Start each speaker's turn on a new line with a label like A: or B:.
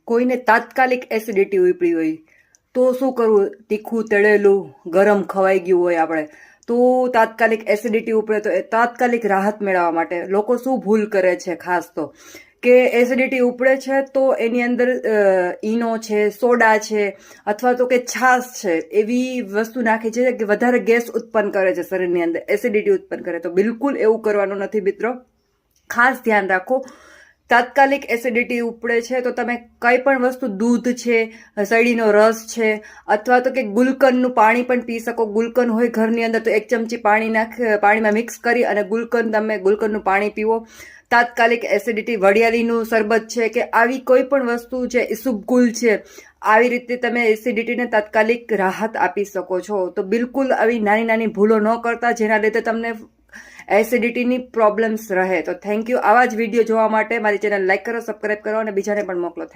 A: કોઈને તાત્કાલિક એસિડિટી ઉપડી હોય તો શું કરવું? તીખું તળેલું ગરમ ખવાઈ ગયું હોય આપણે તો તાત્કાલિક એસિડિટી ઉપડે તો એ તાત્કાલિક રાહત મેળવવા માટે લોકો શું ભૂલ કરે છે ખાસ તો કે એસિડિટી ઉપડે છે તો એની અંદર ઈનો છે, સોડા છે અથવા તો કે છાશ છે એવી વસ્તુ નાખી છે કે વધારે ગેસ ઉત્પન્ન કરે છે શરીરની અંદર, એસિડિટી ઉત્પન્ન કરે. તો બિલકુલ એવું કરવાનું નથી મિત્રો. ખાસ ધ્યાન રાખો. તાત્કાલિક એસિડિટી ઉપડે છે તો તમે કઈ પણ વસ્તુ, દૂધ છે, શેરડીનો રસ છે અથવા તો કે ગુલકંદનું પાણી પણ પી શકો. ગુલકંદ હોય ઘરની અંદર તો 1 ચમચી પાણીમાં મિક્સ કરી અને ગુલકંદનું પાણી પીવો. તાત્કાલિક એસિડિટી, વડિયાળીનું શરબત છે કે આવી કોઈ પણ વસ્તુ છે, ઈસબગુલ છે, આવી રીતે તમે એસિડિટીને તાત્કાલિક રાહત આપી શકો છો. તો બિલકુલ આવી નાની નાની ભૂલો ન કરતા જેના લીધે તમને એસિડિટીની પ્રોબ્લેમ્સ રહે. તો થેન્ક યુ. આવા જ વિડીયો જોવા માટે મારી ચેનલ લાઈક કરો, સબસ્ક્રાઈબ કરો અને બીજાને પણ મોકલો.